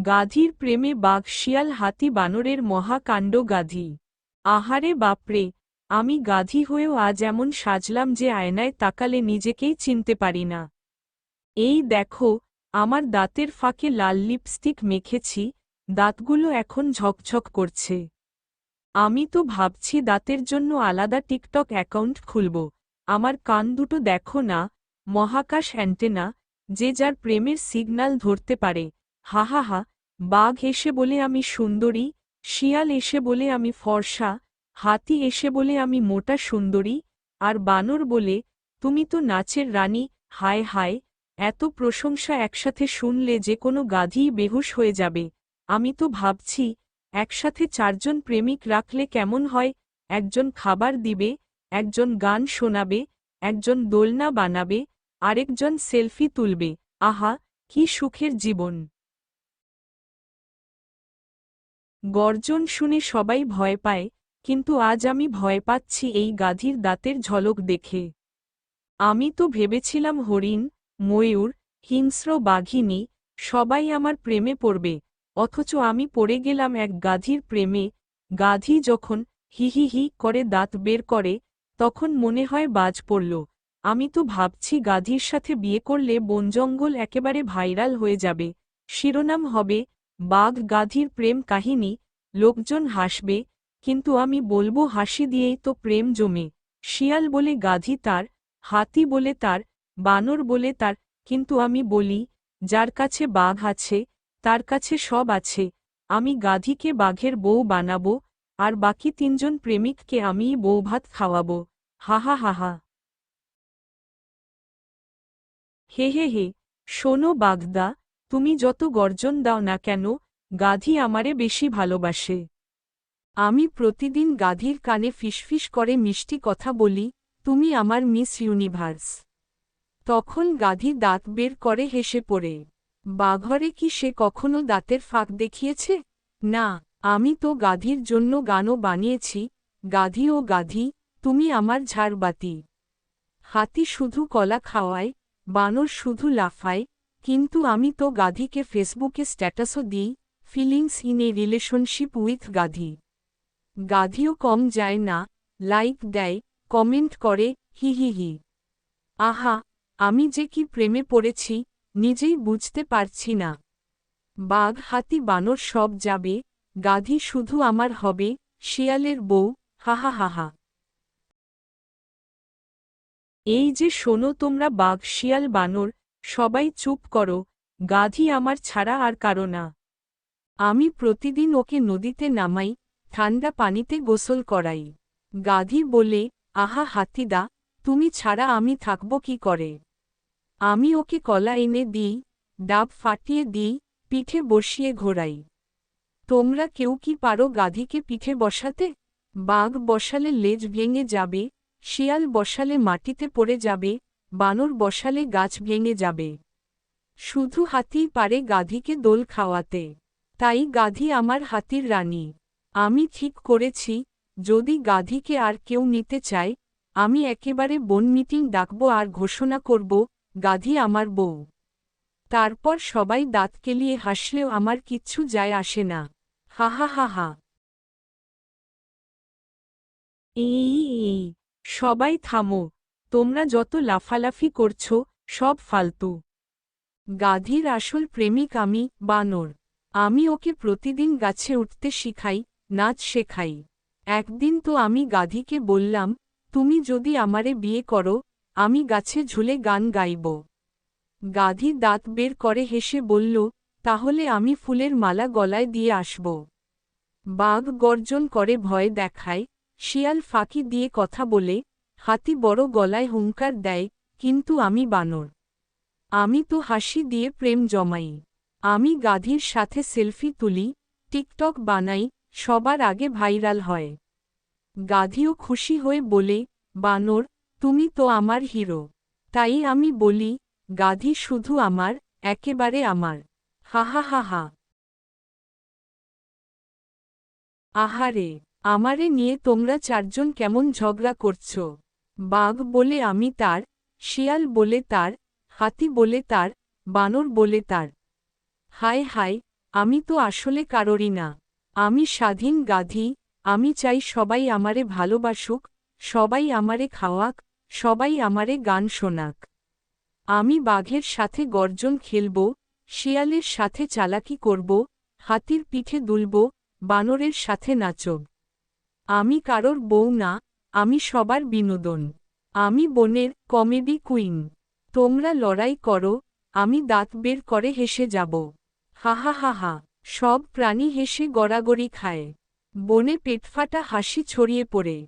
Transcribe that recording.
গাধীর প্রেমে বাঘ শিয়াল হাতি বানরের মহাকাণ্ড গাধী। আহারে বাপরে, আমি গাধী হয়েও আজ এমন সাজলাম যে আয়নায় তাকালে নিজেকেই চিনতে পারি না। এই দেখো, আমার দাঁতের ফাঁকে লাল লিপস্টিক মেখেছি, দাঁতগুলো এখন ঝকঝক করছে। আমি তো ভাবছি দাঁতের জন্য আলাদা টিকটক অ্যাকাউন্ট খুলব। আমার কান দুটো দেখো না, মহাকাশ অ্যান্টেনা, যে যার প্রেমের সিগন্যাল ধরতে পারে। হা হা হা, বাঘ এসে বলে আমি সুন্দরী, শিয়াল এসে বলে আমি ফর্সা, হাতি এসে বলে আমি মোটা সুন্দরী, আর বানর বলে তুমি তো নাচের রানী। হায় হায়, এত প্রশংসা একসাথে শুনলে যে কোনো গাধীই বেহুশ হয়ে যাবে। আমি তো ভাবছি একসাথে চারজন প্রেমিক রাখলে কেমন হয়। একজন খাবার দিবে, একজন গান শোনাবে, একজন দোলনা বানাবে, আরেকজন সেলফি তুলবে। আহা, কি সুখের জীবন। গর্জন শুনে সবাই ভয় পায়, কিন্তু আজ আমি ভয় পাচ্ছি এই গাধীর দাঁতের ঝলক দেখে। আমি তো ভেবেছিলাম হরিণ, ময়ূর, হিংস্র বাঘিনী সবাই আমার প্রেমে পড়বে, অথচ আমি পড়ে গেলাম এক গাধীর প্রেমে। গাধী যখন হি হি হি করে দাঁত বের করে, তখন মনে হয় বাজ পড়ল। আমি তো ভাবছি গাধীর সাথে বিয়ে করলে বনজঙ্গল একেবারে ভাইরাল হয়ে যাবে। শিরোনাম হবে বাঘ গাধীর প্রেম কাহিনী, লোকজন হাসবে, কিন্তু আমি বলবো হাসি দিয়েই তো প্রেম জমে। শিয়াল বলে গাধী তার, হাতি বলে তার, বানর বলে তার, কিন্তু আমি বলি যার কাছে বাঘ আছে তার কাছে সব আছে। আমি গাধীকে বাঘের বউ বানাবো, আর বাকি তিনজন প্রেমিককে আমিই বউভাত খাওয়াবো। হা হা হা হা। হে হে হে, শোনো বাগদা, তুমি যত গর্জন দাও না কেন, গাধী আমারে বেশি ভালোবাসে। আমি প্রতিদিন গাধীর কানে ফিসফিস করে মিষ্টি কথা বলি, তুমি আমার মিস ইউনিভার্স। তখন গাধী দাঁত বের করে হেসে পড়ে। বাঘরে কি সে কখনো দাঁতের ফাঁক দেখিয়েছে? না, আমি তো গাধীর জন্য গানও বানিয়েছি। গাধী ও গাধী, তুমি আমার ঝাড়বাতি। হাতি শুধু কলা খাওয়ায়, বানর শুধু লাফায়, কিন্তু আমি তো গাধীকে ফেসবুকে স্ট্যাটাসও দিই, feelings in a relationship with গাধী। গাধীও কম যায় না, লাইক দেয়, কমেন্ট করে, হি হি হি। আহা, আমি যে কি প্রেমে পড়েছি, নিজেই বুঝতে পারছি না। বাঘ হাতি বানর সব যাবে, গাধী শুধু আমার হবে, শিয়ালের বউ। হা হা হা হা। এই যে শোনো তোমরা বাঘ শিয়াল বানর, সবাই চুপ করো, গাধী আমার ছাড়া আর কারো না। আমি প্রতিদিন ওকে নদীতে নামাই, ঠান্ডা পানিতে গোসল করাই। গাধী বলে, আহা হাতিদা, তুমি ছাড়া আমি থাকব কি করে। আমি ওকে কলা এনে দিই, ডাব ফাটিয়ে দিই, পিঠে বসিয়ে ঘোরাই। তোমরা কেউ কি পারো গাধীকে পিঠে বসাতে? বাঘ বসালে লেজ ভেঙে যাবে, শিয়াল বসালে মাটিতে পড়ে যাবে, বানর বসালে গাছ ভেঙে যাবে। শুধু হাতিই পারে গাধীকে দোল খাওয়াতে। তাই গাধী আমার হাতির রানী। আমি ঠিক করেছি, যদি গাধীকে আর কেউ নিতে চায়, আমি একেবারে বন মিটিং ডাকব আর ঘোষণা করব, গাধী আমার বউ। তারপর সবাই দাঁত কেলিয়ে হাসলেও আমার কিচ্ছু যায় আসে না। হা হা হা হা। এই সবাই থামো, তোমরা যত লাফালাফি করছো সব ফালতু। গাধীর আসল প্রেমিক আমি, বানর। আমি ওকে প্রতিদিন গাছে উঠতে শিখাই, নাচ শেখাই। একদিন তো আমি গাধীকে বললাম, তুমি যদি আমারে বিয়ে করো, আমি গাছে ঝুলে গান গাইব। গাধী দাঁত বের করে হেসে বলল, তাহলে আমি ফুলের মালা গলায় দিয়ে আসব। বাঘ গর্জন করে ভয় দেখায়, শিয়াল ফাঁকি দিয়ে কথা বলে, হাতি বড় গলায় হুঙ্কার দেয়, কিন্তু আমি বানর। আমি তো হাসি দিয়ে প্রেম জমাই। আমি গাধীর সাথে সেলফি তুলি, টিকটক বানাই, সবার আগে ভাইরাল হয়। গাধীও খুশি হয়ে বলে, বানর, তুমি তো আমার হিরো। তাই আমি বলি, গাধী শুধু আমার, একেবারে আমার। হা হা হা হা। আহারে, আমারে নিয়ে তোমরা চারজন কেমন ঝগড়া করছ। বাঘ বলে আমি তার, শিয়াল বলে তার, হাতি বলে তার, বানর বলে তার। হায় হায়, আমি তো আসলে কারোরই না। আমি স্বাধীন গাধী, আমি চাই সবাই আমারে ভালোবাসুক, সবাই আমারে খাওয়াক, সবাই আমারে গান শোনাক। আমি বাঘের সাথে গর্জন খেলব, শিয়ালের সাথে চালাকি করব, হাতির পিঠে দুলব, বানরের সাথে নাচব। আমি কারোর বউ না, আমি সবার বিনোদন। আমি বনের কমেডি কুইন। তোমরা লড়াই করো, আমি দাঁত বের করে হেসে যাব। হা হা হা হা। সব প্রাণী হেসে গড়াগড়ি খায়। বনে পেটফাটা হাসি ছড়িয়ে পড়ে।